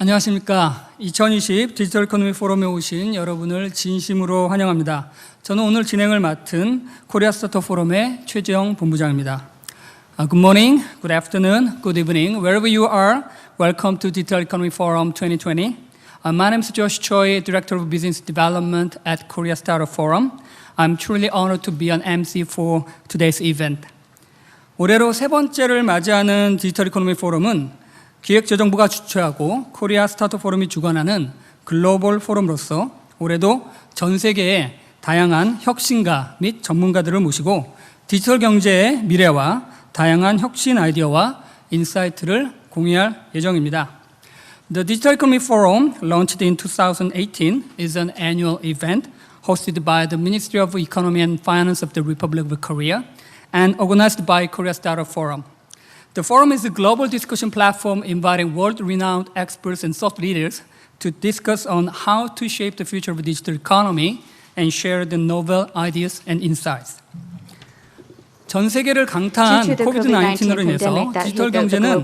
안녕하십니까. 2020 디지털 이코노미 포럼에 오신 여러분을 진심으로 환영합니다. 저는 오늘 진행을 맡은 코리아 스타트업 포럼의 최재영 본부장입니다. Good morning, good afternoon, good evening, wherever you are. Welcome to Digital Economy Forum 2020. My name is Josh Choi, Director of Business Development at Korea Startup Forum. I'm truly honored to be an MC for today's event. 올해로 세 번째를 맞이하는 디지털 이코노미 포럼은 기획재정부가 주최하고 코리아 스타트업 포럼이 주관하는 글로벌 포럼으로서 올해도 전 세계의 다양한 혁신가 및 전문가들을 모시고 디지털 경제의 미래와 다양한 혁신 아이디어와 인사이트를 공유할 예정입니다. The Digital Economy Forum, launched in 2018, is an annual event hosted by the Ministry of Economy and Finance of the Republic of Korea and organized by Korea Startup Forum. The forum is a global discussion platform inviting world-renowned experts and thought leaders to discuss on how to shape the future of the digital economy and share the novel ideas and insights. 전 세계를 강타한 코비드-19으로 인해서 디지털 경제는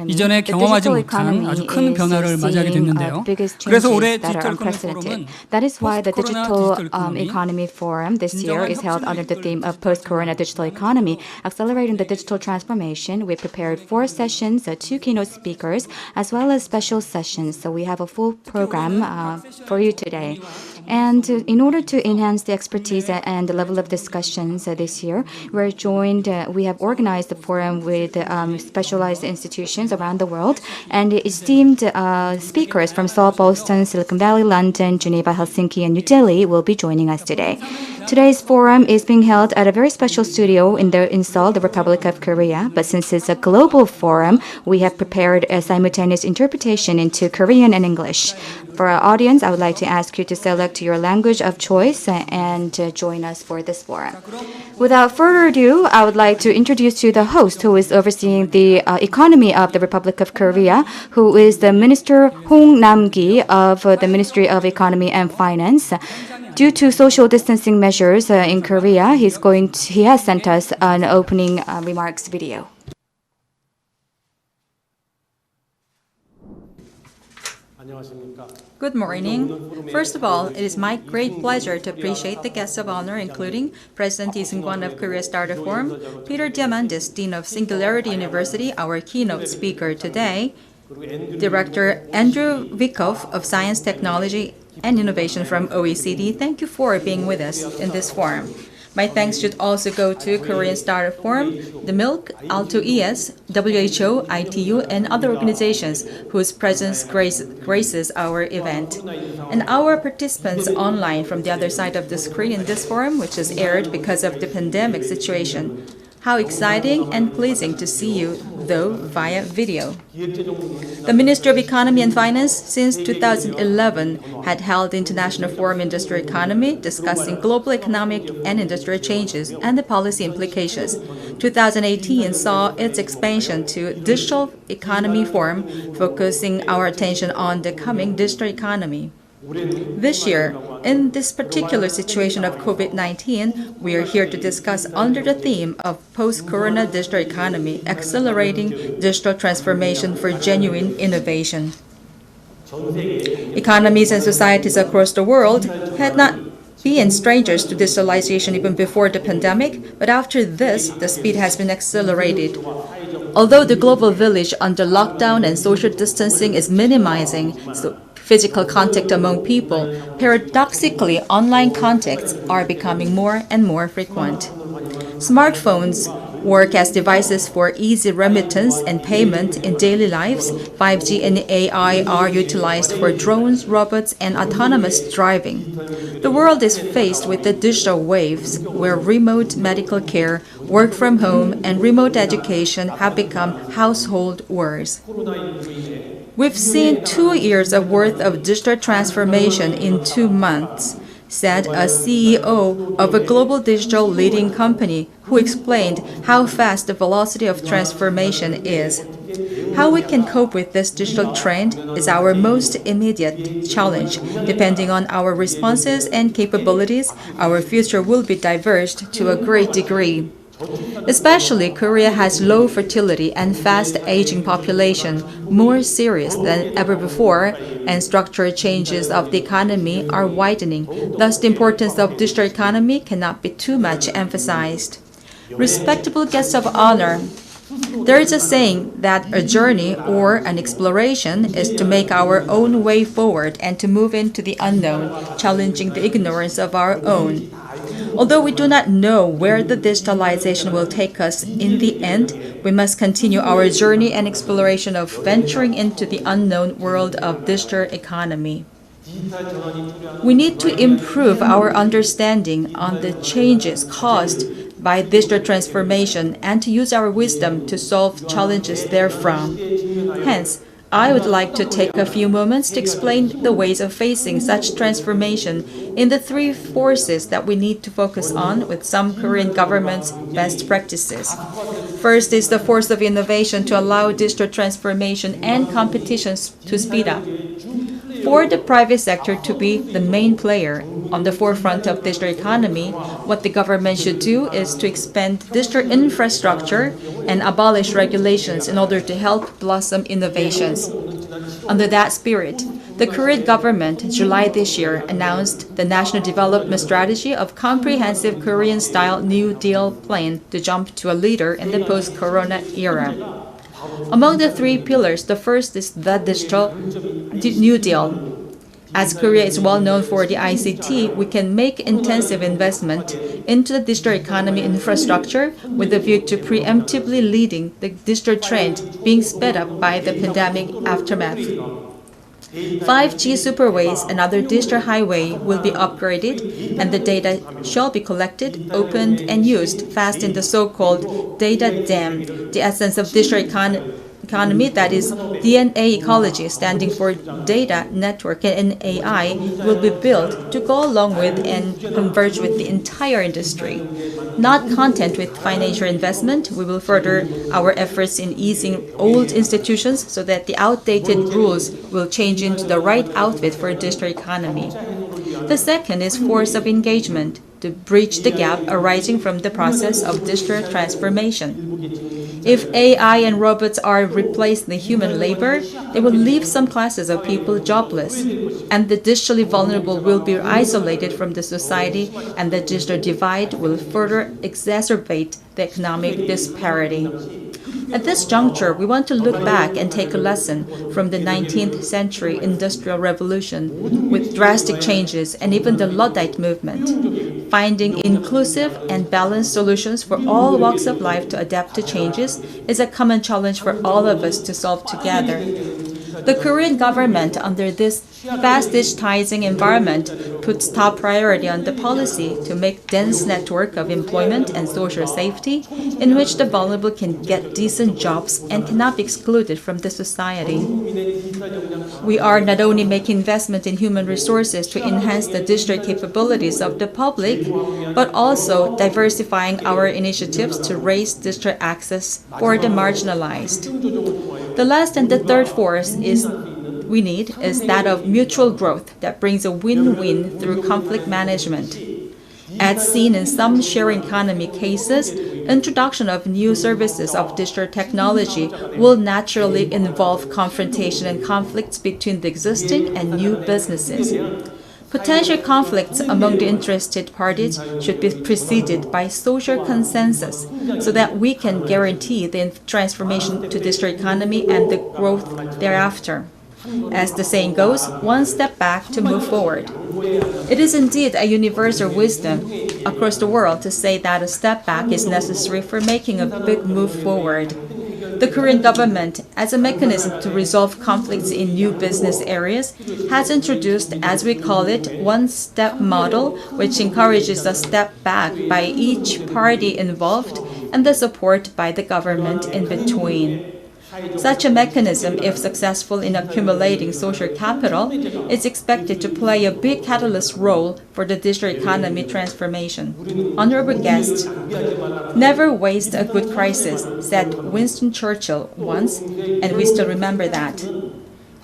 이전에 경험하지 못한 아주 큰 변화를 맞이하게 됐는데요. 그래서 올해 디지털 이코노미 포럼은 That is why the Digital Economy Forum this year is held under the theme of Post-Corona Digital Economy, Accelerating the Digital Transformation. We prepared 4 sessions, 2 keynote speakers, as well as special sessions. So we have a full program for you today. And in order to enhance the expertise and the level of discussions this year, we have organized the forum with specialized institutions around the world, and esteemed speakers from Seoul, Boston, Silicon Valley, London, Geneva, Helsinki, and New Delhi will be joining us today. Today's forum is being held at a very special studio in Seoul, the Republica of Korea, but since it's a global forum, we have prepared a simultaneous interpretation into Korean and English. For our audience, I would like to ask you to select your language of choice and join us for this forum. Without further ado, I would like to introduce you the host who is overseeing the economy of the Republic of Korea, who is the Minister Namki of the Ministry of Economy and Finance. Due to social distancing measures in Korea, he has sent us an opening remarks video. Good morning. First of all, it is my great pleasure to appreciate the guests of honor, including President Seunggun of Korea Startup Forum, Peter Diamandis, Dean of Singularity University, our keynote speaker today, Director Andrew Wikoff of Science, Technology, and Innovation from OECD. Thank you for being with us in this forum. My thanks should also go to Korean Startup Forum, the Milk, Alto ES, WHO, ITU, and other organizations whose presence graces our event. And our participants online from the other side of the screen in this forum, which is aired because of the pandemic situation. How exciting and pleasing to see you, though, via video. The Ministry of Economy and Finance, since 2011, had held the International Forum Industry Economy, discussing global economic and industrial changes and the policy implications. 2018 saw its expansion to Digital Economy Forum, focusing our attention on the coming digital economy. This year, in this particular situation of COVID-19, we are here to discuss under the theme of Post-Corona Digital Economy, Accelerating Digital Transformation for Genuine Innovation. Economies and societies across the world had not been strangers to digitalization even before the pandemic, but after this, the speed has been accelerated. Although the global village under lockdown and social distancing is minimizing physical contact among people, paradoxically, online contacts are becoming more and more frequent. Smartphones work as devices for easy remittance and payment in daily lives. 5G and AI are utilized for drones, robots, and autonomous driving. The world is faced with the digital waves, where remote medical care, work from home, and remote education have become household words. We've seen 2 years of worth of digital transformation in 2 months, said a CEO of a global digital leading company who explained how fast the velocity of transformation is. How we can cope with this digital trend is our most immediate challenge. Depending on our responses and capabilities, our future will be diverged to a great degree. Especially, Korea has low fertility and fast-aging population, more serious than ever before, and structural changes of the economy are widening. Thus, the importance of digital economy cannot be too much emphasized. Respectable guests of honor, there is a saying that a journey or an exploration is to make our own way forward and to move into the unknown, challenging the ignorance of our own. Although we do not know where the digitalization will take us in the end, we must continue our journey and exploration of venturing into the unknown world of digital economy. We need to improve our understanding on the changes caused by digital transformation and to use our wisdom to solve challenges therefrom. Hence, I would like to take a few moments to explain the ways of facing such transformation in the three forces that we need to focus on with some Korean government's best practices. First is the force of innovation to allow digital transformation and competitions to speed up. For the private sector to be the main player on the forefront of digital economy, what the government should do is to expand digital infrastructure and abolish regulations in order to help blossom innovations. Under that spirit, the Korean government, in July this year, announced the National Development Strategy of Comprehensive Korean-Style New Deal Plan to jump to a leader in the post-corona era. Among the three pillars, the first is the Digital New Deal. As Korea is well known for the ICT, we can make intensive investment into the digital economy infrastructure with a view to preemptively leading the digital trend being sped up by the pandemic aftermath. 5G superways and other digital highway will be upgraded, and the data shall be collected, opened, and used fast in the so-called data dam, the essence of digital economy, that is DNA ecology, standing for data, network, and AI, will be built to go along with and converge with the entire industry. Not content with financial investment, we will further our efforts in easing old institutions so that the outdated rules will change into the right outfit for a digital economy. The second is force of engagement, to bridge the gap arising from the process of digital transformation. If AI and robots are replacing the human labor, they will leave some classes of people jobless, and the digitally vulnerable will be isolated from the society, and the digital divide will further exacerbate the economic disparity. At this juncture, we want to look back and take a lesson from the 19th century Industrial Revolution with drastic changes and even the Luddite movement. Finding inclusive and balanced solutions for all walks of life to adapt to changes is a common challenge for all of us to solve together. The Korean government, under this fast digitizing environment, puts top priority on the policy to make dense network of employment and social safety in which the vulnerable can get decent jobs and cannot be excluded from the society. We are not only making investment in human resources to enhance the digital capabilities of the public, but also diversifying our initiatives to raise digital access for the marginalized. The last and the third force is that of mutual growth that brings a win-win through conflict management. As seen in some sharing economy cases, introduction of new services of digital technology will naturally involve confrontation and conflicts between the existing and new businesses. Potential conflicts among the interested parties should be preceded by social consensus so that we can guarantee the transformation to digital economy and the growth thereafter. As the saying goes, one step back to move forward. It is indeed a universal wisdom across the world to say that a step back is necessary for making a big move forward. The Korean government, as a mechanism to resolve conflicts in new business areas, has introduced, as we call it, one-step model, which encourages a step back by each party involved and the support by the government in between. Such a mechanism, if successful in accumulating social capital, is expected to play a big catalyst role for the digital economy transformation. Honorable guests, never waste a good crisis, said Winston Churchill once, and we still remember that.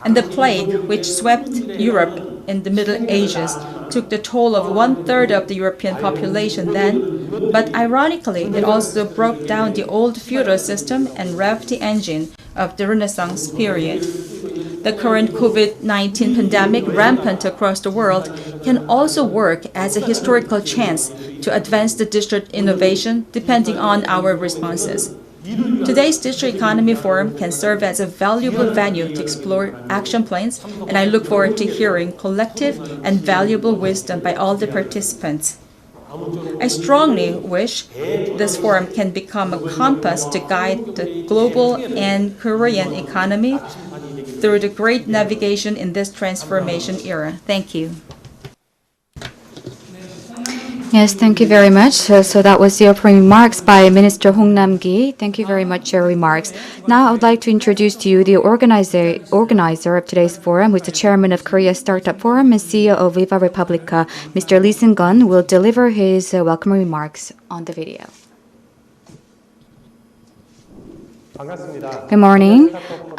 And the plague, which swept Europe in the Middle Ages, took the toll of 1/3 of the European population then, But ironically, it also broke down the old feudal system and revved the engine of the Renaissance period. The current COVID-19 pandemic, rampant across the world, can also work as a historical chance to advance the digital innovation depending on our responses. Today's Digital Economy Forum can serve as a valuable venue to explore action plans, and I look forward to hearing collective and valuable wisdom by all the participants. I strongly wish this forum can become a compass to guide the global and Korean economy through the great navigation in this transformation era. Thank you. Yes, thank you very much. So that was the opening remarks by Minister Namki. Thank you very much for your remarks. Now I would like to introduce to you the organizer of today's forum, who is the chairman of Korea Startup Forum and CEO of Viva Republica. Mr. Lee Seunggun will deliver his welcome remarks on the video. Good morning.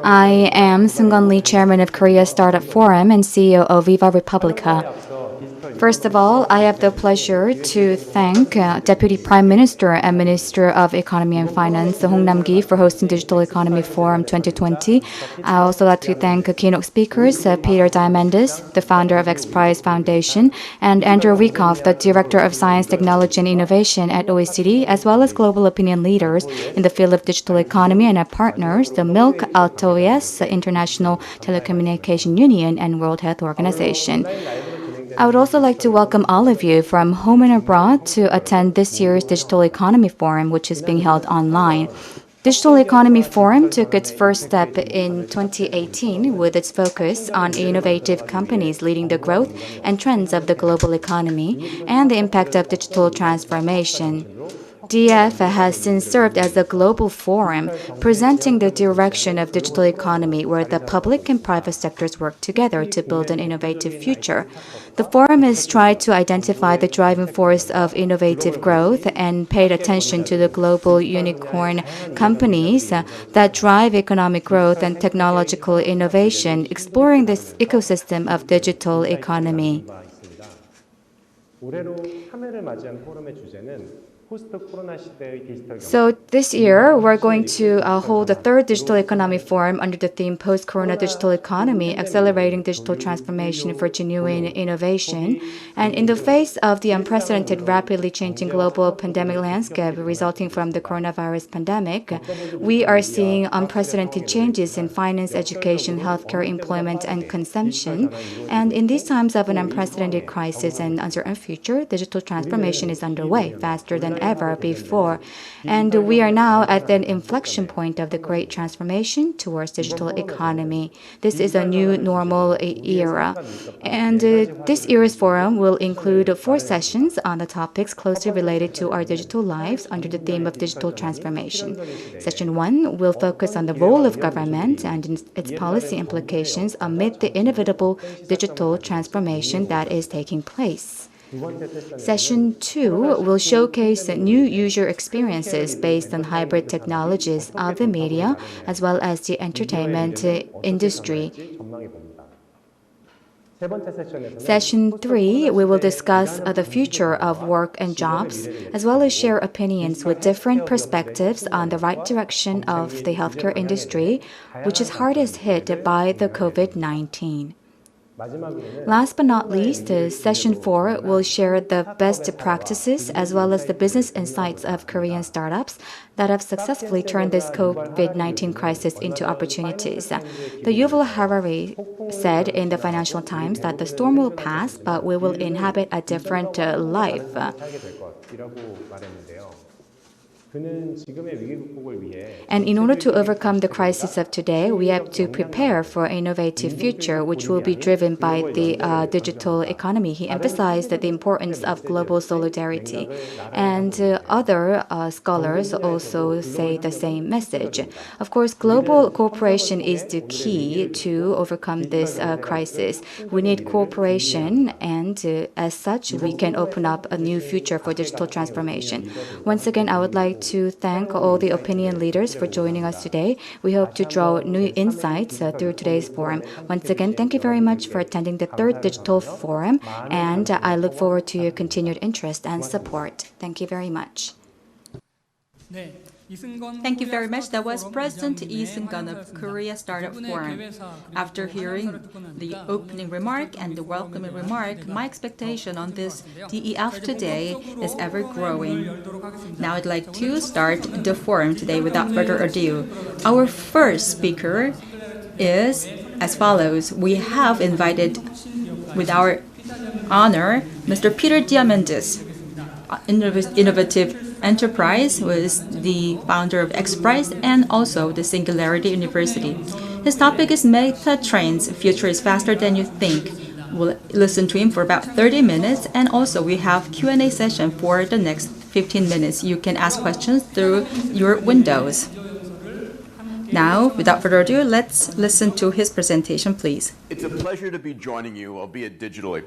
I am Seunggun Lee, chairman of Korea Startup Forum and CEO of Viva Republica. First of all, I have the pleasure to thank Deputy Prime Minister and Minister of Economy and Finance, Namki, for hosting Digital Economy Forum 2020. I also like to thank keynote speakers, Peter Diamandis, the founder of XPrize Foundation, and Andrew Wyckoff, the Director of Science, Technology and Innovation at OECD, as well as global opinion leaders in the field of digital economy and our partners, the Milk, AltoES, the International Telecommunication Union, and World Health Organization. I would also like to welcome all of you from home and abroad to attend this year's Digital Economy Forum, which is being held online. Digital Economy Forum took its first step in 2018 with its focus on innovative companies leading the growth and trends of the global economy and the impact of digital transformation. DF has since served as a global forum, presenting the direction of digital economy where the public and private sectors work together to build an innovative future. The forum has tried to identify the driving force of innovative growth and paid attention to the global unicorn companies that drive economic growth and technological innovation, exploring this ecosystem of digital economy. So this year, we're going to hold the third Digital Economy Forum under the theme Post-Corona Digital Economy, Accelerating Digital Transformation for Genuine Innovation. And in the face of the unprecedented, rapidly changing global pandemic landscape resulting from the coronavirus pandemic, we are seeing unprecedented changes in finance, education, healthcare, employment, and consumption. And in these times of an unprecedented crisis and uncertain future, digital transformation is underway faster than ever before. And we are now at an inflection point of the great transformation towards digital economy. This is a new normal era. And this year's forum will include 4 sessions on the topics closely related to our digital lives under the theme of digital transformation. Session 1 will focus on the role of government and its policy implications amid the inevitable digital transformation that is taking place. Session 2 will showcase new user experiences based on hybrid technologies of the media as well as the entertainment industry. Session 3, we will discuss the future of work and jobs, as well as share opinions with different perspectives on the right direction of the healthcare industry, which is hardest hit by the COVID-19. Last but not least, Session 4 will share the best practices as well as the business insights of Korean startups that have successfully turned this COVID-19 crisis into opportunities. The Yuval Harari said in the Financial Times that the storm will pass, but we will inhabit a different life. And in order to overcome the crisis of today, we have to prepare for an innovative future, which will be driven by the digital economy. He emphasized the importance of global solidarity. And other scholars also say the same message. Of course, global cooperation is the key to overcome this crisis. We need cooperation, and as such, we can open up a new future for digital transformation. Once again, I would like to thank all the opinion leaders for joining us today. We hope to draw new insights through today's forum. Once again, thank you very much for attending the third digital forum, and I look forward to your continued interest and support. Thank you very much. Thank you very much. That was President Lee Seunggun of Korea Startup Forum. After hearing the opening remark and the welcoming remark, my expectation on this DEF today is ever growing. Now I'd like to start the forum today without further ado. Our first speaker is as follows. We have invited, with our honor, Mr. Peter Diamandis, innovative enterprise, who is the founder of XPrize and also the Singularity University. His topic is Meta Trends, Future is Faster Than You Think. We'll listen to him for about 30 minutes, and also we have Q&A session for the next 15 minutes. You can ask questions through your windows. Now, without further ado, let's listen to his presentation, please. It's a pleasure to be joining you, albeit digitally.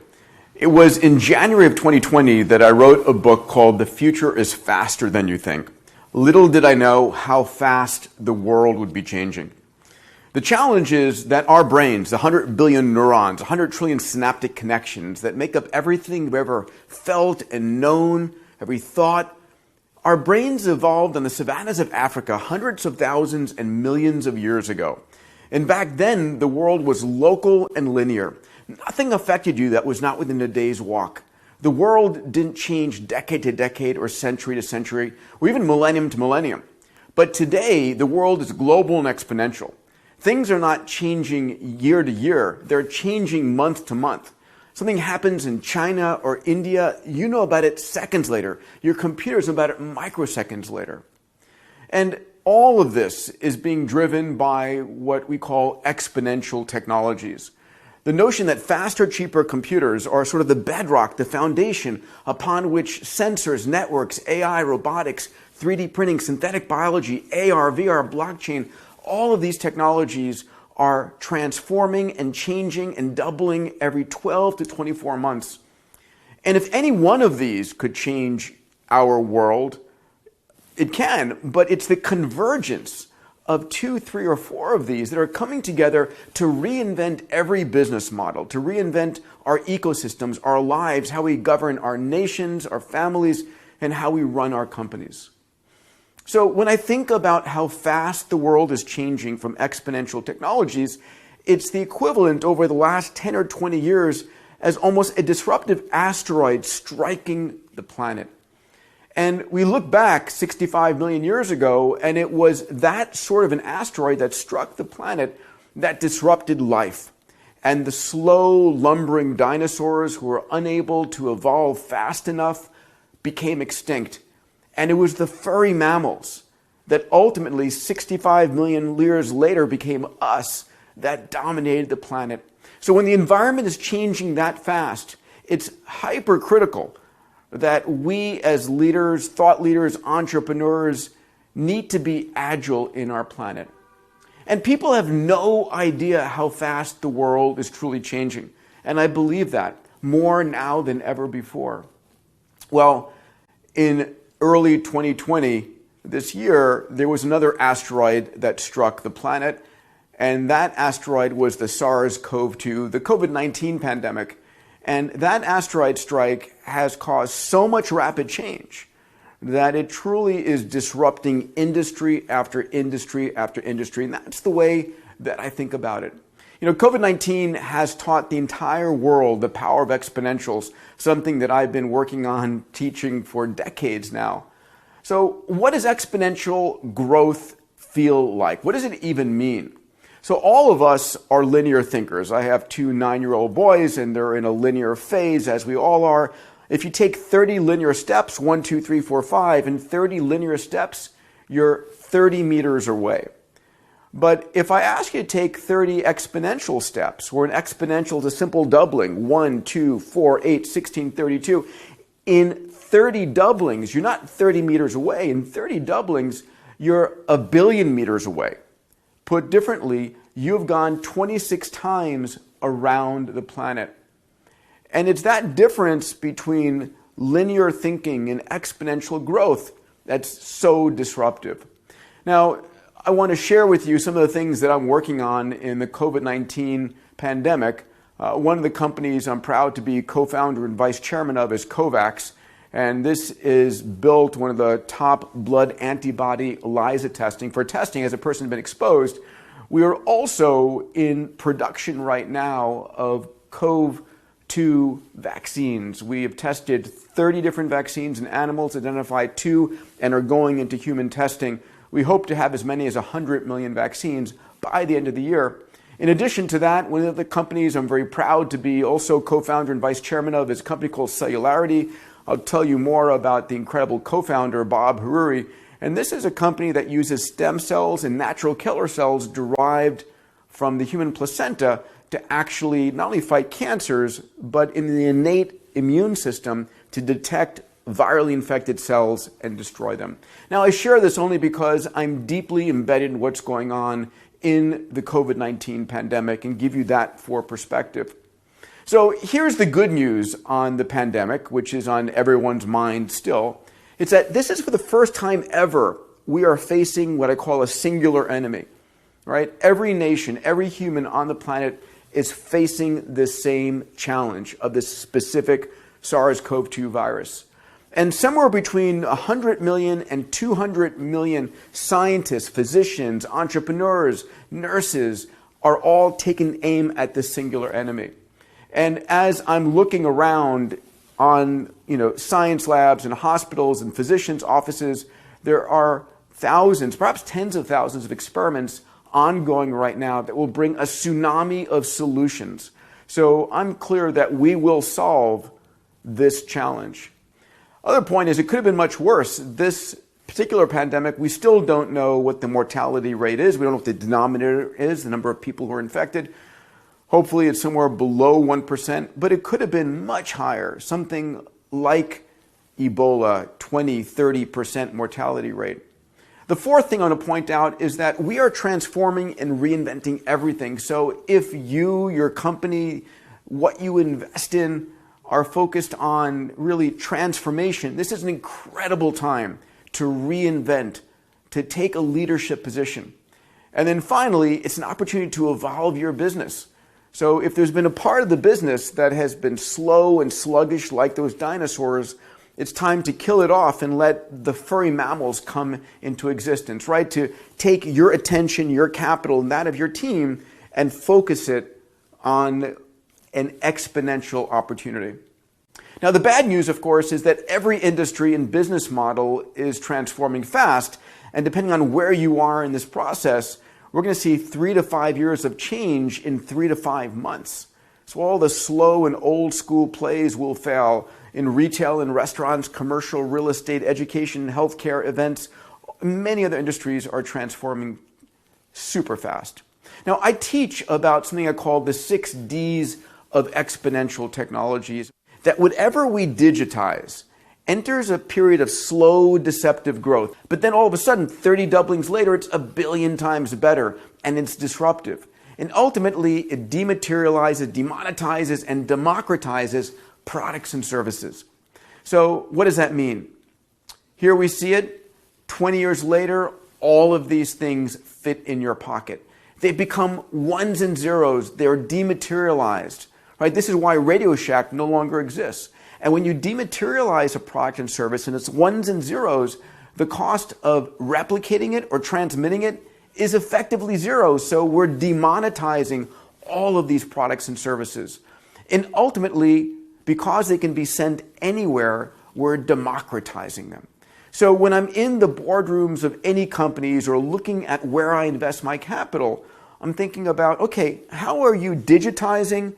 It was in January of 2020 that I wrote a book called The Future is Faster Than You Think. Little did I know how fast the world would be changing. The challenge is that our brains, the 100 billion neurons, 100 trillion synaptic connections that make up everything we've ever felt and known, every thought, our brains evolved on the savannas of Africa hundreds of thousands and millions of years ago. And back then, the world was local and linear. Nothing affected you that was not within a day's walk. The world didn't change decade to decade or century to century or even millennium to millennium. But today, the world is global and exponential. Things are not changing year to year. They're changing month to month. Something happens in China or India, you know about it seconds later. Your computers know about it microseconds later. And all of this is being driven by what we call exponential technologies. The notion that faster, cheaper computers are sort of the bedrock, the foundation upon which sensors, networks, AI, robotics, 3D printing, synthetic biology, AR, VR, blockchain, all of these technologies are transforming and changing and doubling every 12 to 24 months. And if any one of these could change our world, it can, but it's the convergence of 2, 3, or 4 of these that are coming together to reinvent every business model, to reinvent our ecosystems, our lives, how we govern our nations, our families, and how we run our companies. So when I think about how fast the world is changing from exponential technologies, it's the equivalent over the last 10 or 20 years as almost a disruptive asteroid striking the planet. And we look back 65 million years ago, and it was that sort of an asteroid that struck the planet that disrupted life. And the slow, lumbering dinosaurs who were unable to evolve fast enough became extinct. And it was the furry mammals that ultimately, 65 million years later, became us that dominated the planet. So when the environment is changing that fast, it's hypercritical that we as leaders, thought leaders, entrepreneurs need to be agile in our planet. And people have no idea how fast the world is truly changing. And I believe that more now than ever before. Well, in early 2020, this year, there was another asteroid that struck the planet. And that asteroid was the SARS-CoV-2, the COVID-19 pandemic. And that asteroid strike has caused so much rapid change that it truly is disrupting industry after industry after industry. And that's the way that I think about it. You know, COVID-19 has taught the entire world the power of exponentials, something that I've been working on teaching for decades now. So what does exponential growth feel like? What does it even mean? So all of us are linear thinkers. I have 2 9-year-old boys, and they're in a linear phase, as we all are. If you take 30 linear steps, 1, 2, 3, 4, 5, and 30 linear steps, you're 30 meters away. But if I ask you to take 30 exponential steps, where an exponential is a simple doubling, 1, 2, 4, 8, 16, 32, in 30 doublings, you're not 30 meters away. In 30 doublings, you're 1 billion meters away. Put differently, you've gone 26 times around the planet. And it's that difference between linear thinking and exponential growth that's so disruptive. Now, I want to share with you some of the things that I'm working on in the COVID-19 pandemic. One of the companies I'm proud to be co-founder and vice chairman of is COVAX, and this is built one of the top blood antibody ELISA testing for testing as a person has been exposed. We are also in production right now of COV-2 vaccines. We have tested 30 different vaccines in animals, identified 2, and are going into human testing. We hope to have as many as 100 million vaccines by the end of the year. In addition to that, one of the companies I'm very proud to be also co-founder and vice chairman of is a company called Cellularity. I'll tell you more about the incredible co-founder, Bob Haruri. And this is a company that uses stem cells and natural killer cells derived from the human placenta to actually not only fight cancers, but in the innate immune system to detect virally infected cells and destroy them. Now, I share this only because I'm deeply embedded in what's going on in the COVID-19 pandemic and give you that for perspective. So here's the good news on the pandemic, which is on everyone's mind still. It's that this is for the first time ever we are facing what I call a singular enemy, right? Every nation, every human on the planet is facing the same challenge of this specific SARS-CoV-2 virus. And somewhere between 100 million and 200 million scientists, physicians, entrepreneurs, nurses are all taking aim at this singular enemy. And as I'm looking around on science labs and hospitals and physicians' offices, there are thousands, perhaps tens of thousands of experiments ongoing right now that will bring a tsunami of solutions. So I'm clear that we will solve this challenge. Other point is it could have been much worse. This particular pandemic, we still don't know what the mortality rate is. We don't know what the denominator is, the number of people who are infected. Hopefully it's somewhere below 1%, but it could have been much higher, something like Ebola, 20, 30% mortality rate. The fourth thing I want to point out is that we are transforming and reinventing everything. So if you, your company, what you invest in are focused on really transformation, this is an incredible time to reinvent, to take a leadership position. And then finally, it's an opportunity to evolve your business. So if there's been a part of the business that has been slow and sluggish like those dinosaurs, it's time to kill it off and let the furry mammals come into existence, right? To take your attention, your capital, and that of your team and focus it on an exponential opportunity. Now, the bad news, of course, is that every industry and business model is transforming fast. And depending on where you are in this process, we're going to see 3 to 5 years of change in 3 to 5 months. So all the slow and old school plays will fail in retail and restaurants, commercial, real estate, education, healthcare, events. Many other industries are transforming super fast. Now, I teach about something I call the 6 Ds of exponential technologies, that whatever we digitize enters a period of slow, deceptive growth. But then all of a sudden, 30 doublings later, it's 1 billion times better, and it's disruptive. And ultimately, it dematerializes, demonetizes, and democratizes products and services. So what does that mean? Here we see it. 20 years later, all of these things fit in your pocket. They've become ones and zeros. They're dematerialized. Right? This is why Radio Shack no longer exists. And when you dematerialize a product and service and it's ones and zeros, the cost of replicating it or transmitting it is effectively zero. So we're demonetizing all of these products and services. And ultimately, because they can be sent anywhere, we're democratizing them. So when I'm in the boardrooms of any companies or looking at where I invest my capital, I'm thinking about, okay, how are you digitizing,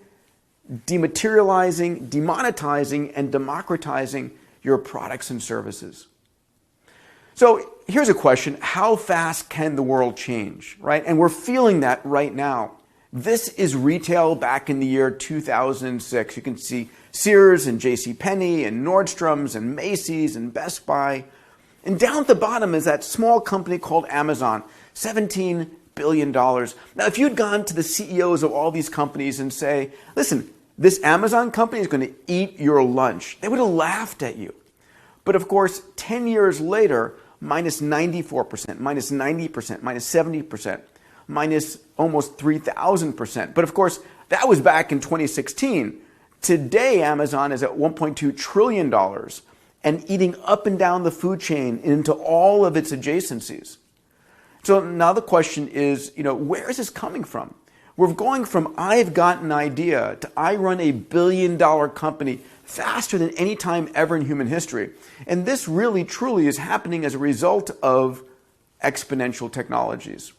dematerializing, demonetizing, and democratizing your products and services? So here's a question. How fast can the world change, right? And we're feeling that right now. This is retail back in the year 2006. You can see Sears and JCPenney and Nordstrom's and Macy's and Best Buy. And down at the bottom is that small company called Amazon, $17 billion. Now, if you'd gone to the CEOs of all these companies and say, listen, this Amazon company is going to eat your lunch, they would have laughed at you. But of course, 10 years later, minus 94%, minus 90%, minus 70%, minus almost 3,000%. But of course, that was back in 2016. Today, Amazon is at $1.2 trillion and eating up and down the food chain into all of its adjacencies. So now the question is, where is this coming from? We're going from I've got an idea to I run a billion-dollar company faster than any time ever in human history. And this really, truly is happening as a result of exponential technologies.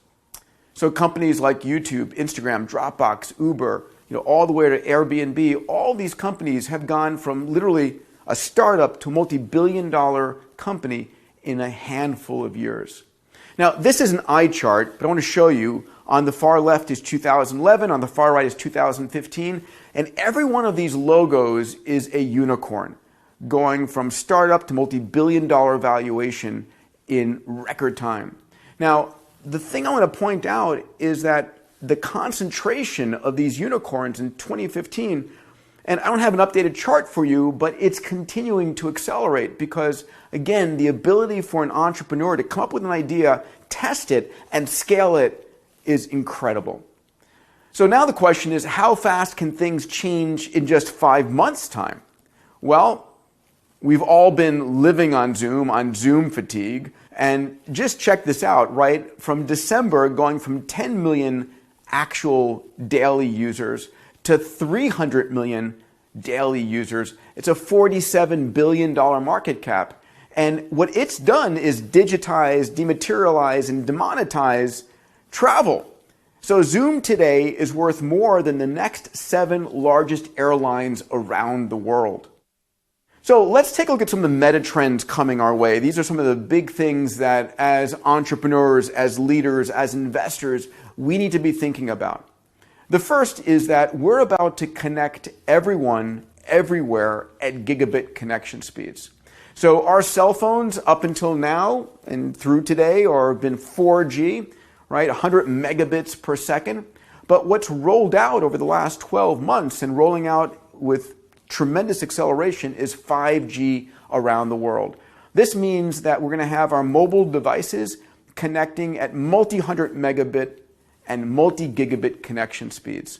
So companies like YouTube, Instagram, Dropbox, Uber, all the way to Airbnb, all these companies have gone from literally a startup to a multi-billion-dollar company in a handful of years. Now, this is an eye chart, but I want to show you. On the far left is 2011, on the far right is 2015, and every one of these logos is a unicorn, going from startup to multi-billion-dollar valuation in record time. Now, the thing I want to point out is that the concentration of these unicorns in 2015, and I don't have an updated chart for you, but it's continuing to accelerate because, again, the ability for an entrepreneur to come up with an idea, test it, and scale it is incredible. So now the question is, how fast can things change in just 5 months' time? Well, we've all been living on Zoom fatigue, and just check this out, right? From December, going from 10 million actual daily users to 300 million daily users, it's a $47 billion market cap. And what it's done is digitize, dematerialize, and demonetize travel. So Zoom today is worth more than the next 7 largest airlines around the world. So let's take a look at some of the meta trends coming our way. These are some of the big things that as entrepreneurs, as leaders, as investors, we need to be thinking about. The first is that we're about to connect everyone, everywhere at gigabit connection speeds. So our cell phones up until now and through today have been 4G, right? 100 megabits per second. But what's rolled out over the last 12 months and rolling out with tremendous acceleration is 5G around the world. This means that we're going to have our mobile devices connecting at multi-100 megabit and multi-gigabit connection speeds.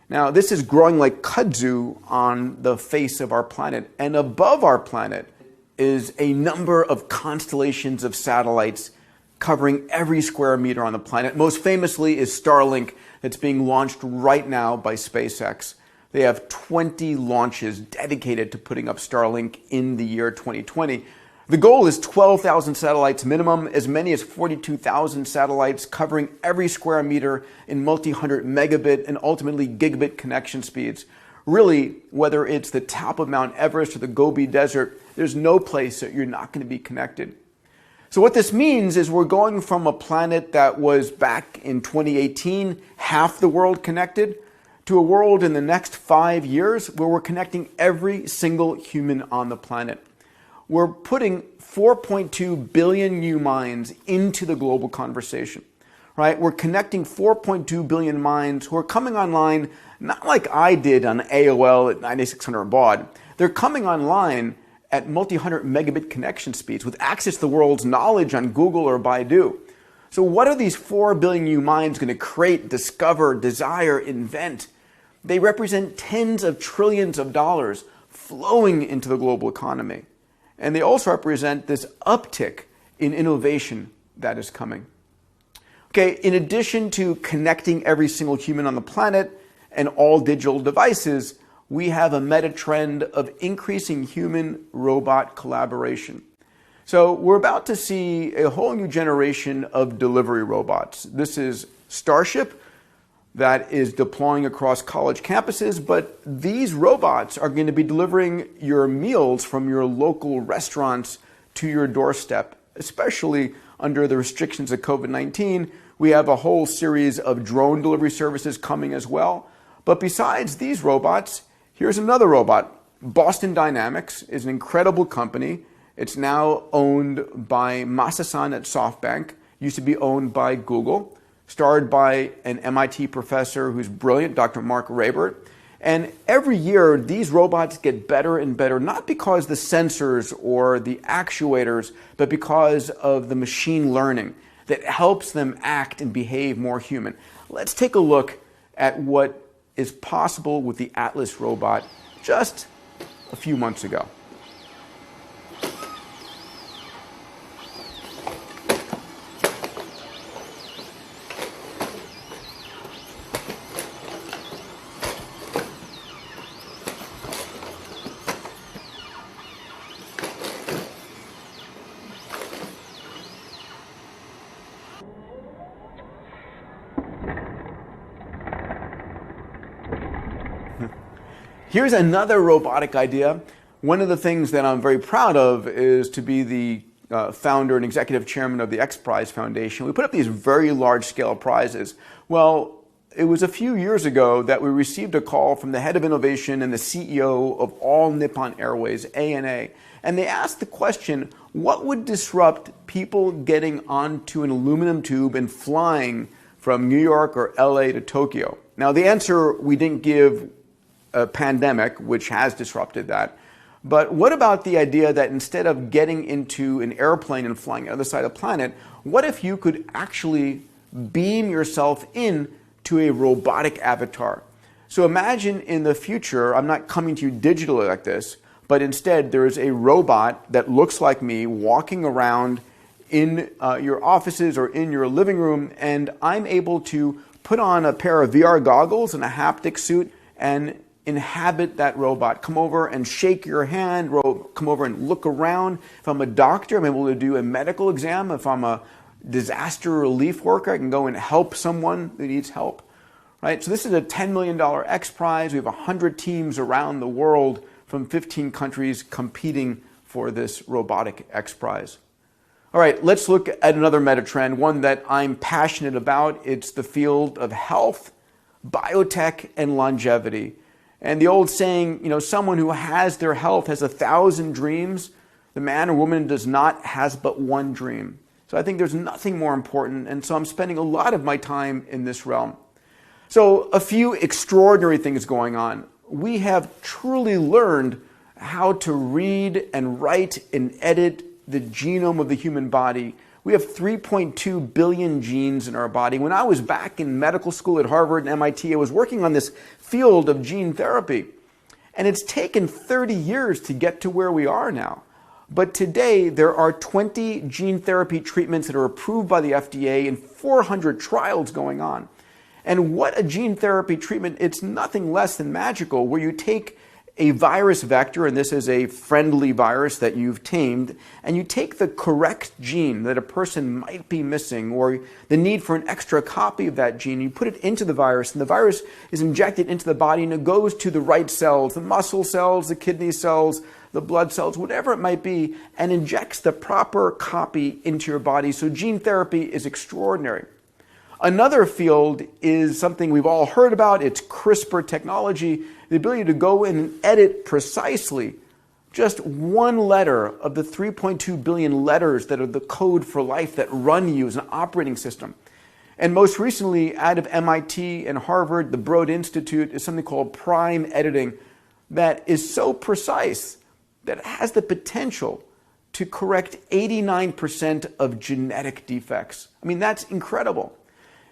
Now, this is growing like kudzu on the face of our planet. And above our planet is a number of constellations of satellites covering every square meter on the planet. Most famously is Starlink, that's being launched right now by SpaceX. They have 20 launches dedicated to putting up Starlink in the year 2020. The goal is 12,000 satellites minimum, as many as 42,000 satellites covering every square meter in multi-100 megabit and ultimately gigabit connection speeds. Really, whether it's the top of Mount Everest or the Gobi Desert, there's no place that you're not going to be connected. So what this means is we're going from a planet that was back in 2018, half the world connected, to a world in the next 5 years where we're connecting every single human on the planet. We're putting 4.2 billion new minds into the global conversation, right? We're connecting 4.2 billion minds who are coming online, not like I did on AOL at 9600 baud. They're coming online at multi-100 megabit connection speeds with access to the world's knowledge on Google or Baidu. So what are these 4 billion new minds going to create, discover, desire, invent? They represent tens of trillions of dollars flowing into the global economy. And they also represent this uptick in innovation that is coming. Okay, in addition to connecting every single human on the planet and all digital devices, we have a meta trend of increasing human-robot collaboration. So we're about to see a whole new generation of delivery robots. This is Starship that is deploying across college campuses, but these robots are going to be delivering your meals from your local restaurants to your doorstep, especially under the restrictions of COVID-19. We have a whole series of drone delivery services coming as well. But besides these robots, here's another robot. Boston Dynamics is an incredible company. It's now owned by Masa-san at SoftBank, used to be owned by Google, started by an MIT professor who's brilliant, Dr. Mark Rabert. And every year, these robots get better and better, not because the sensors or the actuators, but because of the machine learning that helps them act and behave more human. Let's take a look at what is possible with the Atlas robot just a few months ago. Here's another robotic idea. One of the things that I'm very proud of is to be the founder and executive chairman of the XPrize Foundation. We put up these very large-scale prizes. Well, it was a few years ago that we received a call from the head of innovation and the CEO of All Nippon Airways, ANA, and they asked the question, what would disrupt people getting onto an aluminum tube and flying from New York or LA to Tokyo? Now, the answer we didn't give a pandemic, which has disrupted that. But what about the idea that instead of getting into an airplane and flying the other side of the planet, what if you could actually beam yourself in to a robotic avatar? So imagine in the future, I'm not coming to you digitally like this, but instead there is a robot that looks like me walking around in your offices or in your living room, and I'm able to put on a pair of VR goggles and a haptic suit and inhabit that robot. Come over and shake your hand, come over and look around. If I'm a doctor, I'm able to do a medical exam. If I'm a disaster relief worker, I can go and help someone who needs help. Right? So this is a $10 million XPrize. We have 100 teams around the world from 15 countries competing for this robotic XPrize. All right, let's look at another meta trend, one that I'm passionate about. It's the field of health, biotech, and longevity. And the old saying, someone who has their health has 1,000 dreams. The man or woman does not has but one dream. So I think there's nothing more important. And so I'm spending a lot of my time in this realm. So a few extraordinary things going on. We have truly learned how to read and write and edit the genome of the human body. We have 3.2 billion genes in our body. When I was back in medical school at Harvard and MIT, I was working on this field of gene therapy. And it's taken 30 years to get to where we are now. But today, there are 20 gene therapy treatments that are approved by the FDA and 400 trials going on. And what a gene therapy treatment, it's nothing less than magical, where you take a virus vector, and this is a friendly virus that you've tamed, and you take the correct gene that a person might be missing, or the need for an extra copy of that gene, you put it into the virus, and the virus is injected into the body, and it goes to the right cells, the muscle cells, the kidney cells, the blood cells, whatever it might be, and injects the proper copy into your body. So gene therapy is extraordinary. Another field is something we've all heard about. It's CRISPR technology, the ability to go in and edit precisely just one letter of the 3.2 billion letters that are the code for life that run you as an operating system. And most recently, out of MIT and Harvard, the Broad Institute, is something called prime editing that is so precise that it has the potential to correct 89% of genetic defects. I mean, that's incredible.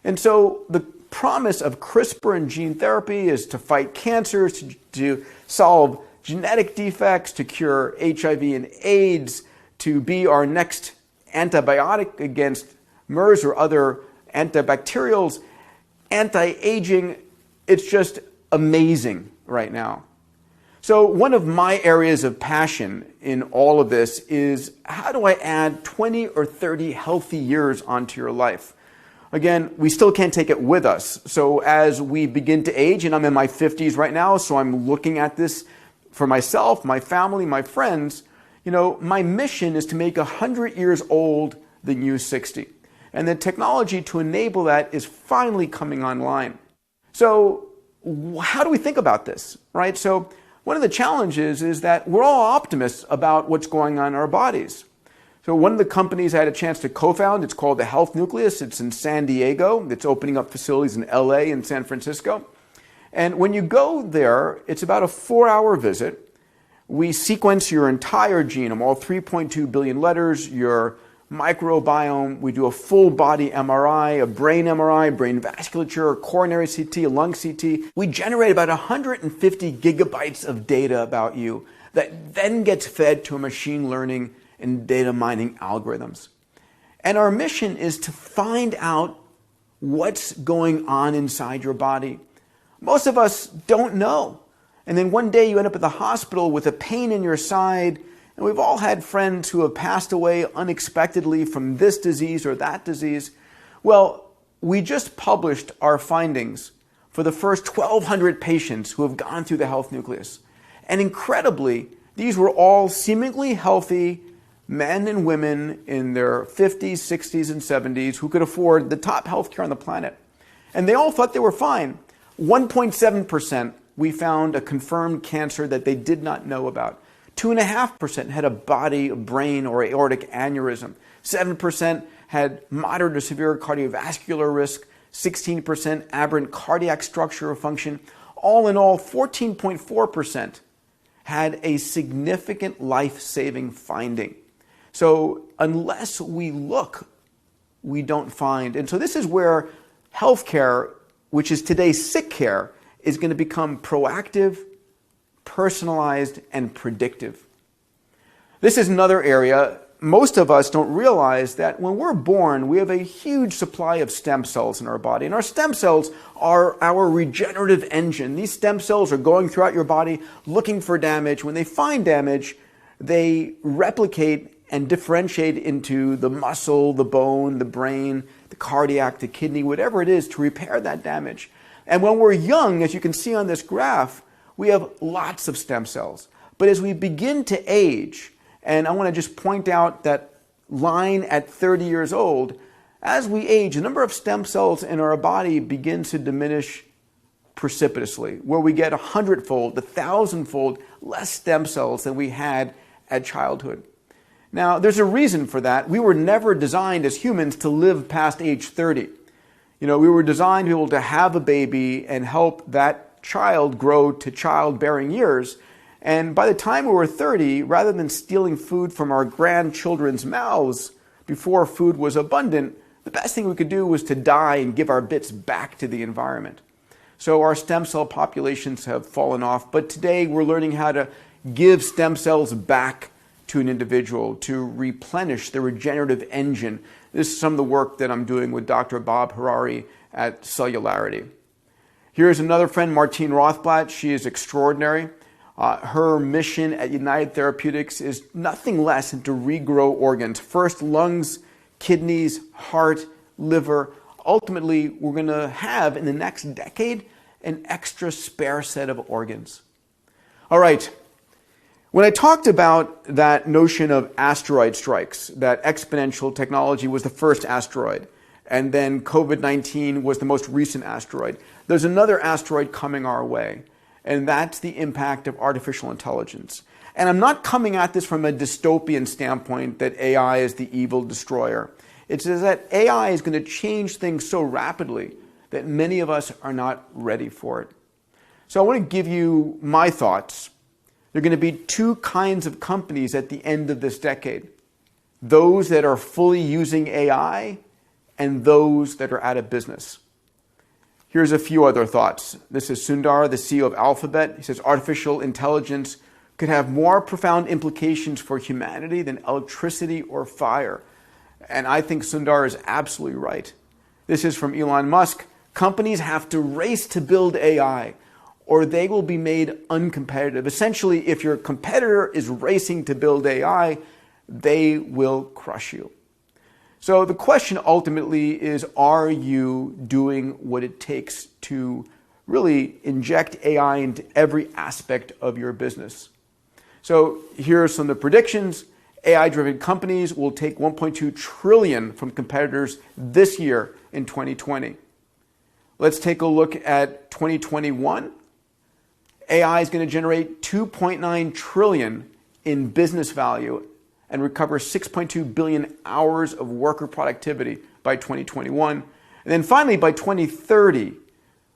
And so the promise of CRISPR and gene therapy is to fight cancers, to solve genetic defects, to cure HIV and AIDS, to be our next antibiotic against MERS or other antibacterials, anti-aging. It's just amazing right now. So one of my areas of passion in all of this is, how do I add 20 or 30 healthy years onto your life? Again, we still can't take it with us. So as we begin to age, and I'm in my 50s right now, so I'm looking at this for myself, my family, my friends, my mission is to make 100 years old the new 60. And the technology to enable that is finally coming online. So how do we think about this, right? So one of the challenges is that we're all optimists about what's going on in our bodies. So one of the companies I had a chance to co-found, it's called the Health Nucleus. It's in San Diego. It's opening up facilities in LA and San Francisco. And when you go there, it's about a 4-hour visit. We sequence your entire genome, all 3.2 billion letters, your microbiome. We do a full body MRI, a brain MRI, brain vasculature, a coronary CT, a lung CT. We generate about 150 gigabytes of data about you that then gets fed to a machine learning and data mining algorithms. And our mission is to find out what's going on inside your body. Most of us don't know. And then one day you end up at the hospital with a pain in your side. And we've all had friends who have passed away unexpectedly from this disease or that disease. Well, we just published our findings for the first 1,200 patients who have gone through the health nucleus. And incredibly, these were all seemingly healthy men and women in their 50s, 60s, and 70s who could afford the top healthcare on the planet. And they all thought they were fine. 1.7% we found a confirmed cancer that they did not know about. 2.5% had a body, brain, or aortic aneurysm. 7% had moderate or severe cardiovascular risk. 16% aberrant cardiac structure or function. All in all, 14.4% had a significant life-saving finding. So unless we look, we don't find. And so this is where healthcare, which is today's sick care, is going to become proactive, personalized, and predictive. This is another area. Most of us don't realize that when we're born, we have a huge supply of stem cells in our body. And our stem cells are our regenerative engine. These stem cells are going throughout your body looking for damage. When they find damage, they replicate and differentiate into the muscle, the bone, the brain, the cardiac, the kidney, whatever it is to repair that damage. And when we're young, as you can see on this graph, we have lots of stem cells. But as we begin to age, and I want to just point out that line at 30 years old, as we age, the number of stem cells in our body begins to diminish precipitously, where we get 100-fold, 1,000-fold less stem cells than we had at childhood. Now, there's a reason for that. We were never designed as humans to live past age 30. We were designed to be able to have a baby and help that child grow to childbearing years. And by the time we were 30, rather than stealing food from our grandchildren's mouths before food was abundant, the best thing we could do was to die and give our bits back to the environment. So our stem cell populations have fallen off. But today we're learning how to give stem cells back to an individual to replenish the regenerative engine. This is some of the work that I'm doing with Dr. Bob Harari at Cellularity. Here's another friend, Martine Rothblatt. She is extraordinary. Her mission at United Therapeutics is nothing less than to regrow organs. First, lungs, kidneys, heart, liver. Ultimately, we're going to have, in the next decade, an extra spare set of organs. All right. When I talked about that notion of asteroid strikes, that exponential technology was the first asteroid, and then COVID-19 was the most recent asteroid, there's another asteroid coming our way, and that's the impact of artificial intelligence. And I'm not coming at this from a dystopian standpoint that AI is the evil destroyer. It's that AI is going to change things so rapidly that many of us are not ready for it. So I want to give you my thoughts. There are going to be two kinds of companies at the end of this decade. Those that are fully using AI and those that are out of business. Here's a few other thoughts. This is Sundar, the CEO of Alphabet. He says artificial intelligence could have more profound implications for humanity than electricity or fire. And I think Sundar is absolutely right. This is from Elon Musk. Companies have to race to build AI, or they will be made uncompetitive. Essentially, if your competitor is racing to build AI, they will crush you. So the question ultimately is, are you doing what it takes to really inject AI into every aspect of your business? So here are some of the predictions. AI-driven companies will take $1.2 trillion from competitors this year in 2020. Let's take a look at 2021. AI is going to generate $2.9 trillion in business value and recover 6.2 billion hours of worker productivity by 2021. And then finally, by 2030,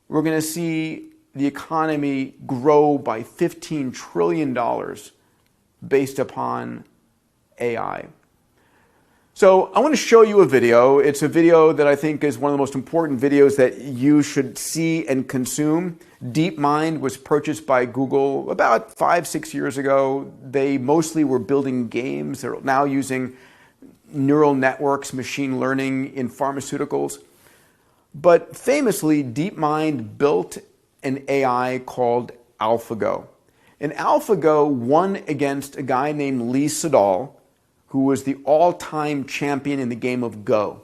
we're going to see the economy grow by $15 trillion based upon AI. So I want to show you a video. It's a video that I think is one of the most important videos that you should see and consume. DeepMind was purchased by Google about 5-6 years ago. They mostly were building games. They're now using neural networks, machine learning in pharmaceuticals. But famously, DeepMind built an AI called AlphaGo. And AlphaGo won against a guy named Lee Sedol, who was the all-time champion in the game of Go.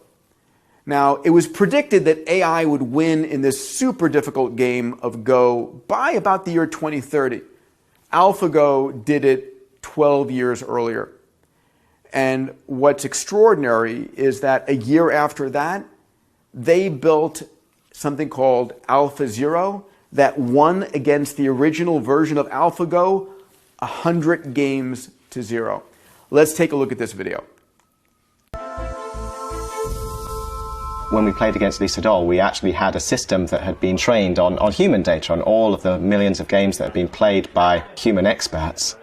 Now, it was predicted that AI would win in this super difficult game of Go by about the year 2030. AlphaGo did it 12 years earlier. And what's extraordinary is that a year after that, they built something called AlphaZero that won against the original version of AlphaGo 100 games to 0. Let's take a look at this video. When we played against Lee Sedol, we actually had a system that had been trained on human data, on all of the millions of games that had been played by human experts.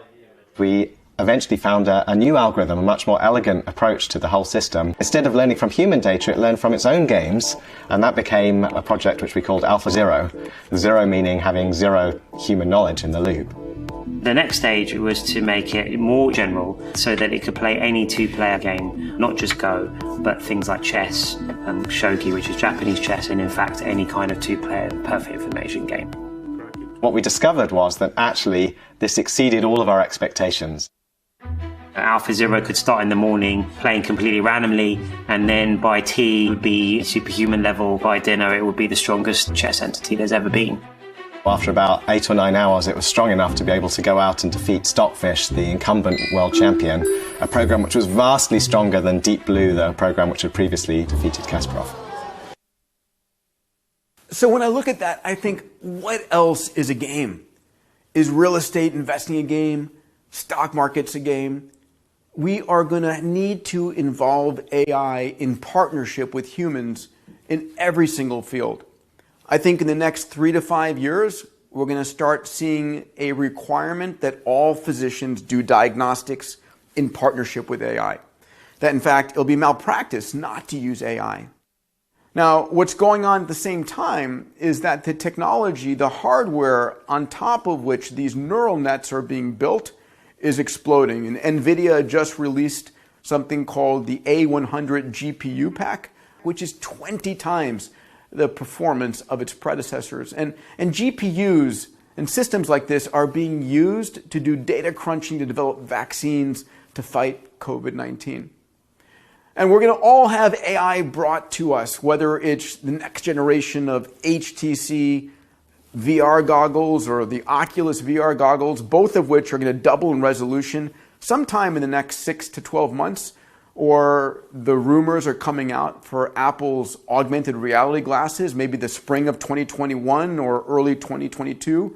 We eventually found a new algorithm, a much more elegant approach to the whole system. Instead of learning from human data, it learned from its own games, and that became a project which we called AlphaZero. Zero meaning having zero human knowledge in the loop. The next stage was to make it more general so that it could play any two-player game, not just Go, but things like chess, shogi, which is Japanese chess, and in fact any kind of two-player perfect information game. What we discovered was that actually this exceeded all of our expectations. AlphaZero could start in the morning playing completely randomly, and then by tea it would be superhuman level. By dinner it would be the strongest chess entity there's ever been. After about 8 or 9 hours, it was strong enough to be able to go out and defeat Stockfish, the incumbent world champion, a program which was vastly stronger than Deep Blue, the program which had previously defeated Kasparov. So when I look at that, I think, what else is a game? Is real estate investing a game? Stock market's a game? We are going to need to involve AI in partnership with humans in every single field. I think in the next 3 to 5 years, we're going to start seeing a requirement that all physicians do diagnostics in partnership with AI. That in fact, it'll be malpractice not to use AI. Now, what's going on at the same time is that the technology, the hardware on top of which these neural nets are being built is exploding. And NVIDIA just released something called the A100 GPU pack, which is 20 times the performance of its predecessors. And GPUs and systems like this are being used to do data crunching to develop vaccines to fight COVID-19. And we're going to all have AI brought to us, whether it's the next generation of HTC VR goggles or the Oculus VR goggles, both of which are going to double in resolution sometime in the next 6 to 12 months. Or the rumors are coming out for Apple's augmented reality glasses, maybe the spring of 2021 or early 2022.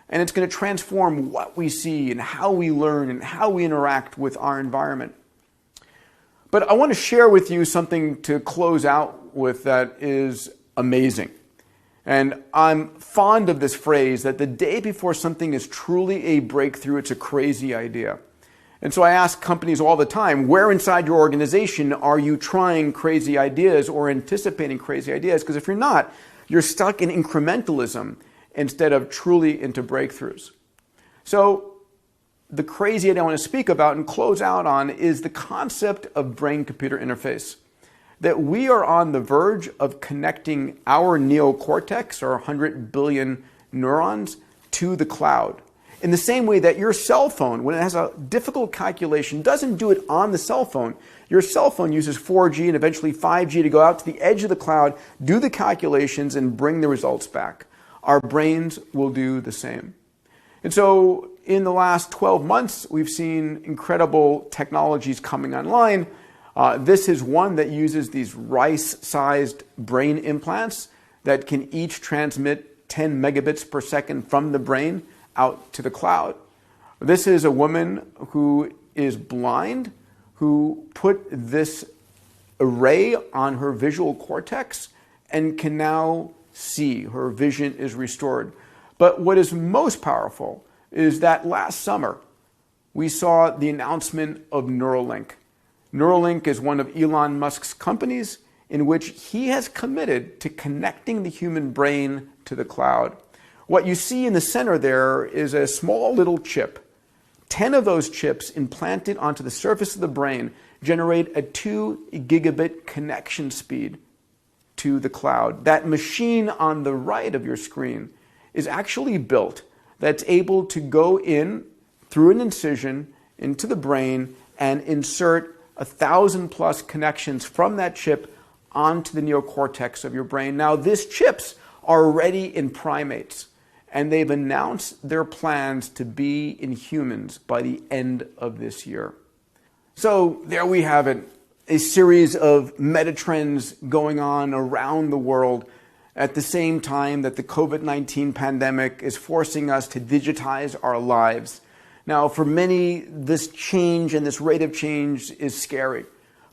And it's going to transform what we see and how we learn and how we interact with our environment. But I want to share with you something to close out with that is amazing. And I'm fond of this phrase that the day before something is truly a breakthrough, it's a crazy idea. And so I ask companies all the time, where inside your organization are you trying crazy ideas or anticipating crazy ideas? Because if you're not, you're stuck in incrementalism instead of truly into breakthroughs. So the crazy idea I want to speak about and close out on is the concept of brain-computer interface. That we are on the verge of connecting our neocortex, or 100 billion neurons, to the cloud. In the same way that your cell phone, when it has a difficult calculation, doesn't do it on the cell phone. Your cell phone uses 4G and eventually 5G to go out to the edge of the cloud, do the calculations, and bring the results back. Our brains will do the same. And so in the last 12 months, we've seen incredible technologies coming online. This is one that uses these rice-sized brain implants that can each transmit 10 megabits per second from the brain out to the cloud. This is a woman who is blind, who put this array on her visual cortex and can now see. Her vision is restored. But what is most powerful is that last summer, we saw the announcement of Neuralink. Neuralink is one of Elon Musk's companies in which he has committed to connecting the human brain to the cloud. What you see in the center there is a small little chip. 10 of those chips implanted onto the surface of the brain generate a 2 gigabit connection speed to the cloud. That machine on the right of your screen is actually built that's able to go in through an incision into the brain and insert 1,000 plus connections from that chip onto the neocortex of your brain. Now, these chips are already in primates, and they've announced their plans to be in humans by the end of this year. So there we have it, a series of meta-trends going on around the world at the same time that the COVID-19 pandemic is forcing us to digitize our lives. Now, for many, this change and this rate of change is scary.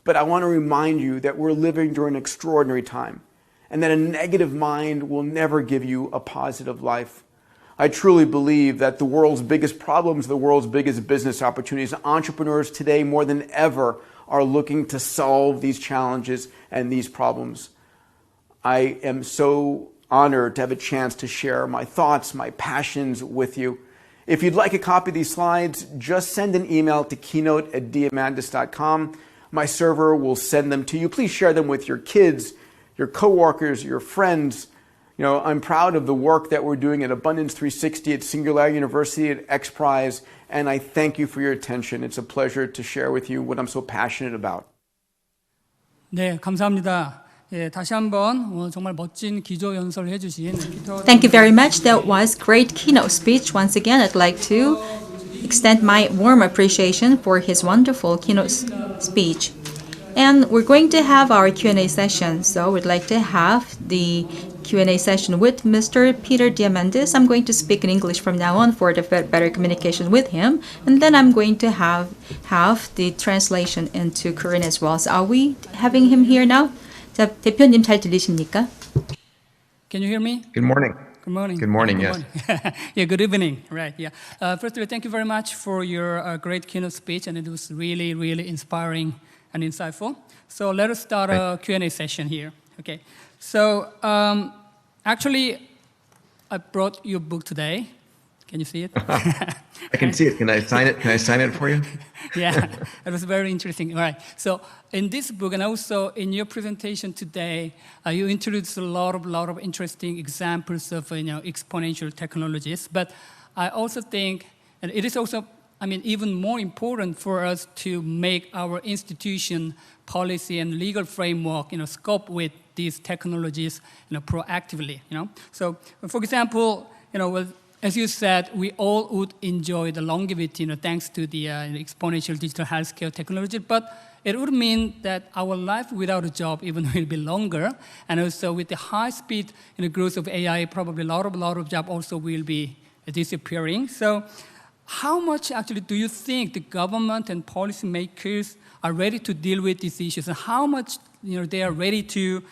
But I want to remind you that we're living during an extraordinary time and that a negative mind will never give you a positive life. I truly believe that the world's biggest problems, the world's biggest business opportunities, entrepreneurs today more than ever are looking to solve these challenges and these problems. I am so honored to have a chance to share my thoughts, my passions with you. If you'd like a copy of these slides, just send an email to keynote@diamandis.com. My server will send them to you. Please share them with your kids, your coworkers, your friends. You know, I'm proud of the work that we're doing at Abundance 360, at Singularity University, at XPrize, and I thank you for your attention. It's a pleasure to share with you what I'm so passionate about. 네, 감사합니다. 예, 다시 한번 정말 멋진 기조 연설을 해주신 피터. Thank you very much. That was great keynote speech. Once again, I'd like to extend my warm appreciation for his wonderful keynote speech. And we're going to have our Q&A session. So we'd like to have the Q&A session with Mr. Peter Diamandis. I'm going to speak in English from now on for the better communication with him. And then I'm going to have the translation into Korean as well. So are we having him here now? 자, 대표님 잘 들리십니까? Can you hear me? Good morning. Good morning. Good morning, Good yes. morning. Yeah, good evening. Right, yeah. First of all, thank you very much for your great keynote speech, and it was really, really inspiring and insightful. So let us start a Q&A session here. Okay. So actually, I brought your book today. Can you see it? I can see it. Can I sign it? Can I sign it for you? Yeah, it was very interesting. All right. So in this book, and also in your presentation today, you introduced a lot of interesting examples of exponential technologies. But I also think, and it is also, I mean, even more important for us to make our institution, policy, and legal framework, scope with these technologies, proactively. So, for example, as you said, we all would enjoy the longevity, thanks to the exponential digital healthcare technology, but it would mean that our life without a job even will be longer, and also with the high speed growth of AI, probably a lot of jobs also will be disappearing. So how much actually do you think the government and policymakers are ready to deal with these issues, and how much they are ready to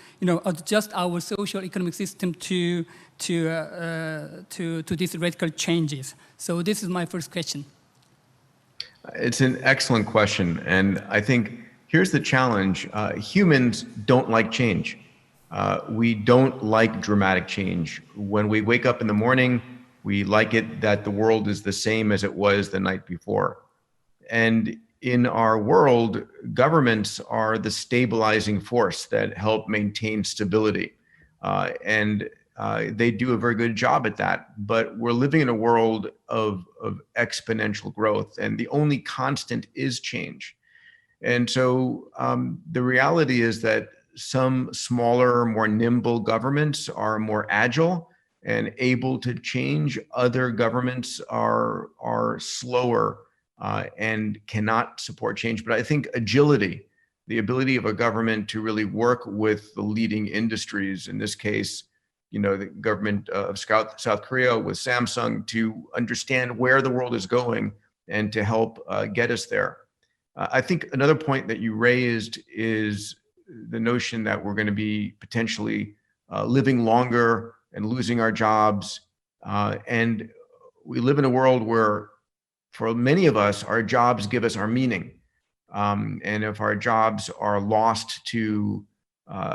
adjust our social economic system to these radical changes? So this is my first question. It's an excellent question. And I think here's the challenge. Humans don't like change. We don't like dramatic change. When we wake up in the morning, we like it that the world is the same as it was the night before. And in our world, governments are the stabilizing force that help maintain stability. And they do a very good job at that. But we're living in a world of exponential growth, and the only constant is change. And so the reality is that some smaller, more nimble governments are more agile and able to change. Other governments are slower and cannot support change. But I think agility, the ability of a government to really work with the leading industries, in this case, the government of South Korea with Samsung, to understand where the world is going and to help get us there. I think another point that you raised is the notion that we're going to be potentially living longer and losing our jobs. And we live in a world where, for many of us, our jobs give us our meaning. And if our jobs are lost to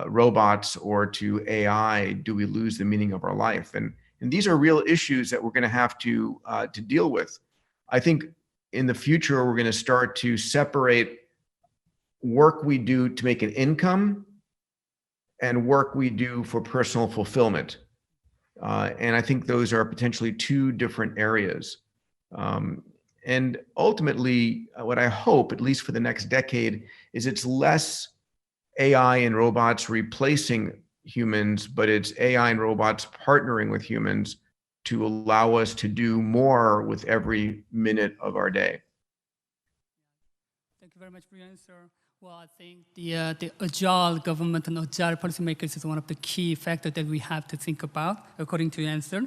robots or to AI, do we lose the meaning of our life? And these are real issues that we're going to have to deal with. I think in the future, we're going to start to separate work we do to make an income and work we do for personal fulfillment. And I think those are potentially two different areas. And ultimately, what I hope, at least for the next decade, is it's less AI and robots replacing humans, but it's AI and robots partnering with humans to allow us to do more with every minute of our day. Thank you very much for your answer. Well, I think the agile government and agile policymakers is one of the key factors that we have to think about, according to your answer.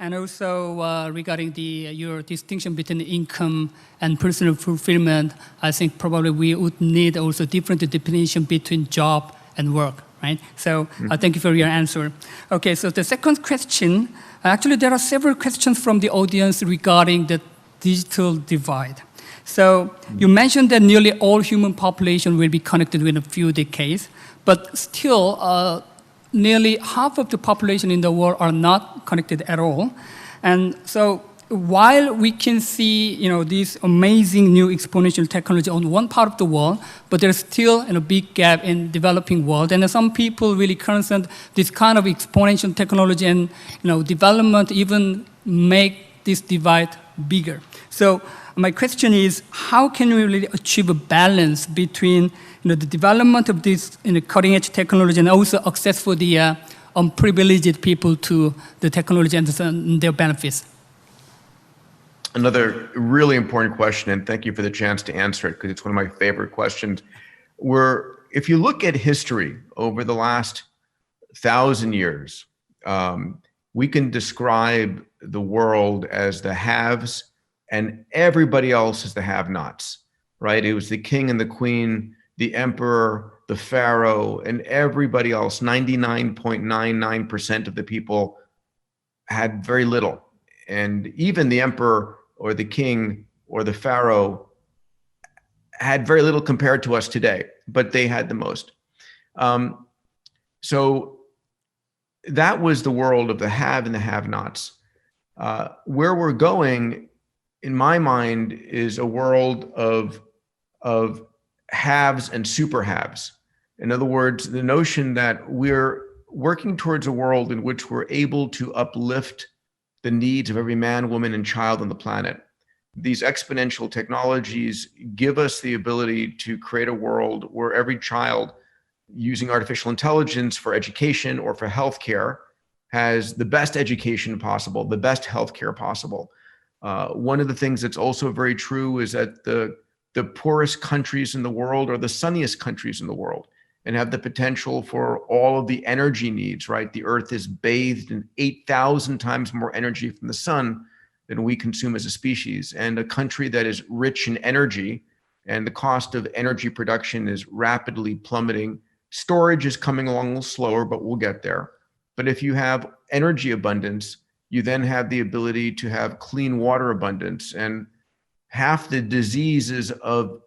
And also regarding your distinction between income and personal fulfillment, I think probably we would need also different definition between job and work, right? So thank you for your answer. Okay, so the second question, actually there are several questions from the audience regarding the digital divide. So you mentioned that nearly all human population will be connected within a few decades, but still nearly half of the population in the world are not connected at all. And so while we can see this amazing new exponential technology on one part of the world, but there's still a big gap in developing world. And some people really concerned this kind of exponential technology and development even make this divide bigger. So my question is, how can we really achieve a balance between the development of this cutting-edge technology and also access for the unprivileged people to the technology and their benefits? Another really important question, and thank you for the chance to answer it, because it's one of my favorite questions. If you look at history over the last 1,000 years, we can describe the world as the haves and everybody else is the have-nots, right? It was the king and the queen, the emperor, the pharaoh, and everybody else. 99.99% of the people had very little. And even the emperor or the king or the pharaoh had very little compared to us today, but they had the most. So that was the world of the have and the have-nots. Where we're going, in my mind, is a world of haves and super haves. In other words, the notion that we're working towards a world in which we're able to uplift the needs of every man, woman, and child on the planet. These exponential technologies give us the ability to create a world where every child, using artificial intelligence for education or for healthcare, has the best education possible, the best healthcare possible. One of the things that's also very true is that the poorest countries in the world are the sunniest countries in the world and have the potential for all of the energy needs, right? The earth is bathed in 8,000 times more energy from the sun than we consume as a species. And a country that is rich in energy and the cost of energy production is rapidly plummeting. Storage is coming along a little slower, but we'll get there. But if you have energy abundance, you then have the ability to have clean water abundance, and half the diseases of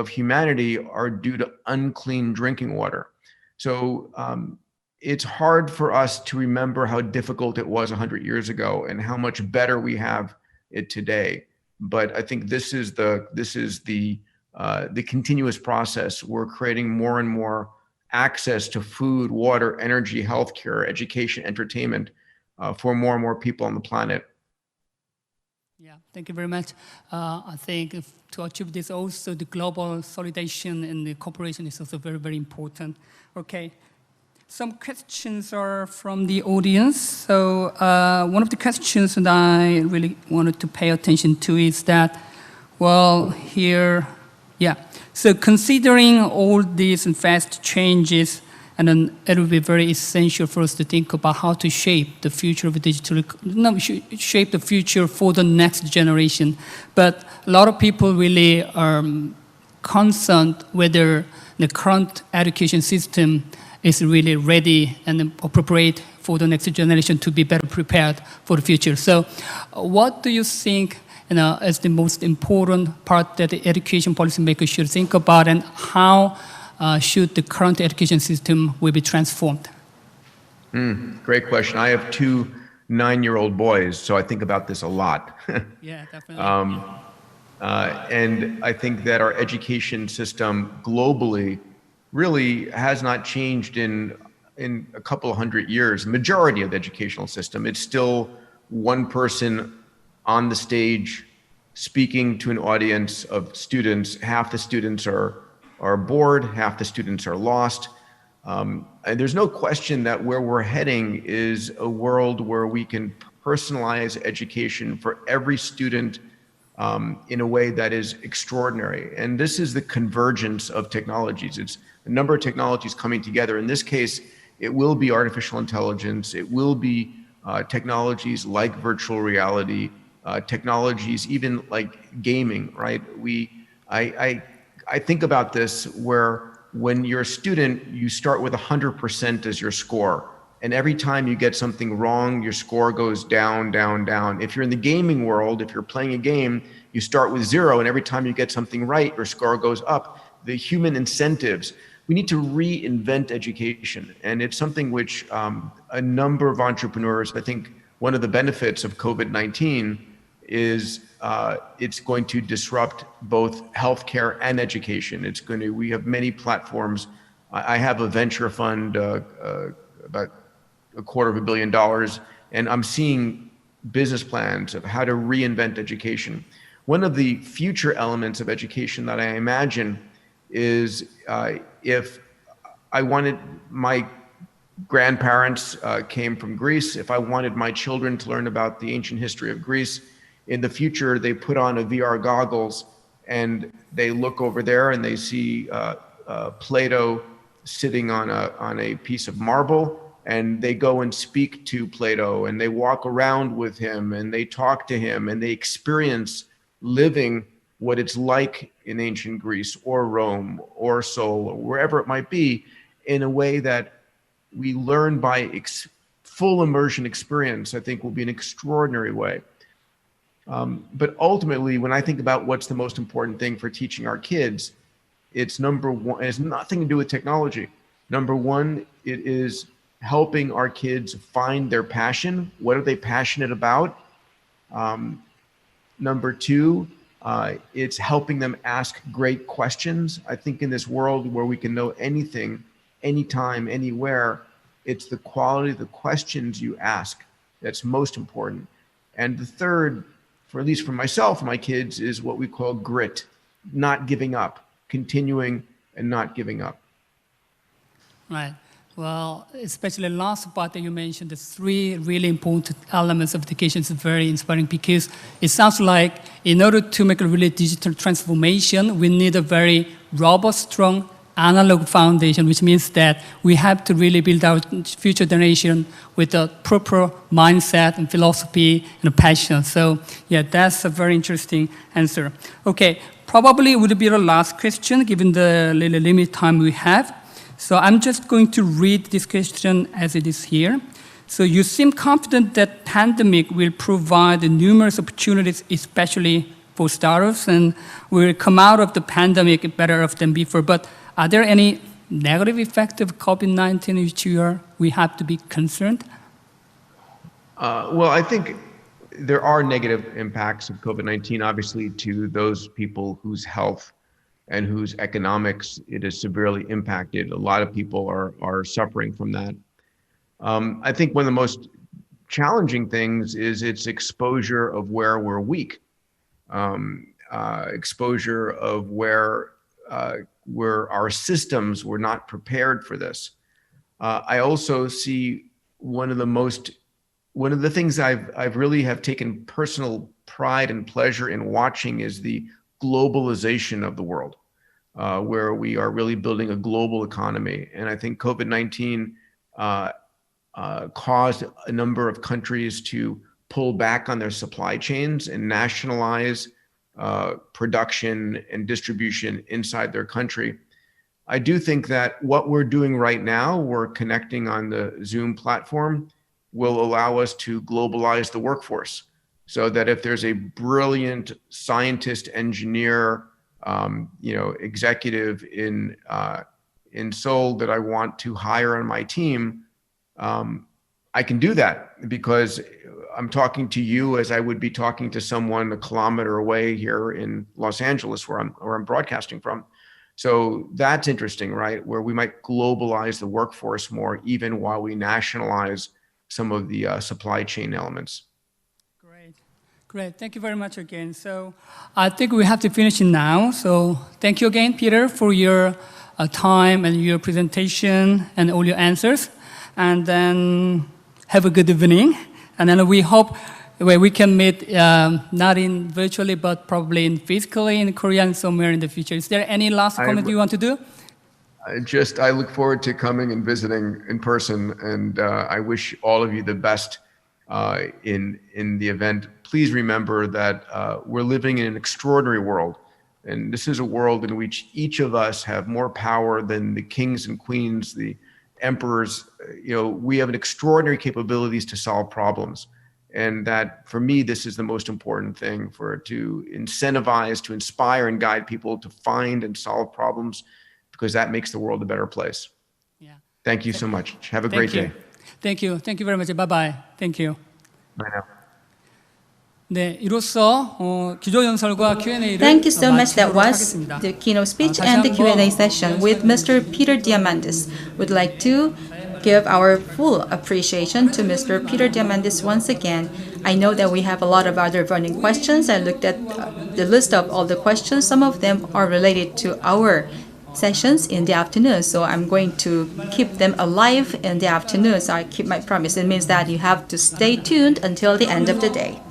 humanity are due to unclean drinking water. So it's hard for us to remember how difficult it was 100 years ago and how much better we have it today. But I think this is the continuous process. We're creating more and more access to food, water, energy, healthcare, education, entertainment for more and more people on the planet. Yeah, thank you very much. I think to achieve this also, the global solidarity and the cooperation is also very, very important. Okay, some questions are from the audience. So one of the questions that I really wanted to pay attention to is that, well, here, yeah. So considering all these fast changes, and then it will be very essential for us to think about how to shape the future of digital, shape the future for the next generation. But a lot of people really are concerned whether the current education system is really ready and appropriate for the next generation to be better prepared for the future. So what do you think is the most important part that the education policymakers should think about, and how should the current education system will be transformed? Great question. I have two 9-year-old boys, so I think about this a lot. Yeah, definitely. And I think that our education system globally really has not changed in a couple of hundred years. The majority of the educational system, it's still one person on the stage speaking to an audience of students. Half the students are bored, half the students are lost. And there's no question that where we're heading is a world where we can personalize education for every student in a way that is extraordinary. And this is the convergence of technologies. It's a number of technologies coming together. In this case, it will be artificial intelligence. It will be technologies like virtual reality, technologies even like gaming, right? I think about this where when you're a student, you start with 100% as your score. And every time you get something wrong, your score goes down, down, down. If you're in the gaming world, if you're playing a game, you start with 0, and every time you get something right, your score goes up. The human incentives. We need to reinvent education. And it's something which a number of entrepreneurs, I think one of the benefits of COVID-19 is it's going to disrupt both healthcare and education. We have many platforms. I have a venture fund, about $250 million, and I'm seeing business plans of how to reinvent education. One of the future elements of education that I imagine is if I wanted my grandparents came from Greece, if I wanted my children to learn about the ancient history of Greece, in the future they put on a VR goggles and they look over there and they see Plato sitting on a piece of marble, and they go and speak to Plato and they walk around with him and they talk to him and they experience living what it's like in ancient Greece or Rome or Seoul or wherever it might be, in a way that we learn by full immersion experience, I think will be an extraordinary way. But ultimately, when I think about what's the most important thing for teaching our kids, it's number one, it has nothing to do with technology. Number one, it is helping our kids find their passion. What are they passionate about? Number two, it's helping them ask great questions. I think in this world where we can know anything, anytime, anywhere, it's the quality of the questions you ask that's most important. And the third, for at least for myself and my kids, is what we call grit, not giving up, continuing and not giving up. Right. Well, especially the last part that you mentioned, the 3 really important elements of education is very inspiring, because it sounds like in order to make a really digital transformation, we need a very robust, strong analog foundation, which means that we have to really build our future generation with a proper mindset and philosophy and passion. So yeah, that's a very interesting answer. Okay, probably it would be the last question given the little limited time we have. So I'm just going to read this question as it is here. So you seem confident that pandemic will provide numerous opportunities, especially for startups, and will come out of the pandemic better off than before. But are there any negative effects of COVID-19 which we have to be concerned? Well, I think there are negative impacts of COVID-19, obviously, to those people whose health and whose economics it has severely impacted. A lot of people are suffering from that. I think one of the most challenging things is its exposure of where we're weak, exposure of where our systems were not prepared for this. I also see one of the things I've really have taken personal pride and pleasure in watching is the globalization of the world, where we are really building a global economy. And I think COVID-19 caused a number of countries to pull back on their supply chains and nationalize production and distribution inside their country. I do think that what we're doing right now, we're connecting on the Zoom platform, will allow us to globalize the workforce, so that if there's a brilliant scientist, engineer, executive in Seoul that I want to hire on my team, I can do that because I'm talking to you as I would be talking to someone a kilometer away here in Los Angeles, where I'm broadcasting from. So that's interesting, right? Where we might globalize the workforce more, even while we nationalize some of the supply chain elements. Great. Thank you very much again. So I think we have to finish it now. So thank you again, Peter, for your time and your presentation and all your answers. And then have a good evening. And then we hope we can meet not in virtually, but probably in physically in Korea and somewhere in the future. Is there any last comment you want to do? I look forward to coming and visiting in person, and I wish all of you the best in the event. Please remember that we're living in an extraordinary world, and this is a world in which each of us have more power than the kings and queens, the emperors. We have an extraordinary capabilities to solve problems. And that, for me, this is the most important thing, to incentivize, to inspire and guide people to find and solve problems, because that makes the world a better place. Yeah. Thank you so much. Have a great day. Thank you. Thank you very much. Bye-bye. Thank you. Bye now. 네, 이로써 기조연설과 Q&A를 Thank you so much. That 마치도록 was 하겠습니다. the keynote speech and the Q&A session with Mr. Peter Diamandis. Would like to give our full appreciation to Mr. Peter Diamandis once again. I know that we have a lot of other burning questions. I looked at the list of all the questions. Some of them are related to our sessions in the afternoon, so I'm going to keep them alive in the afternoon. So I keep my promise. It means that you have to stay tuned until the end of the day.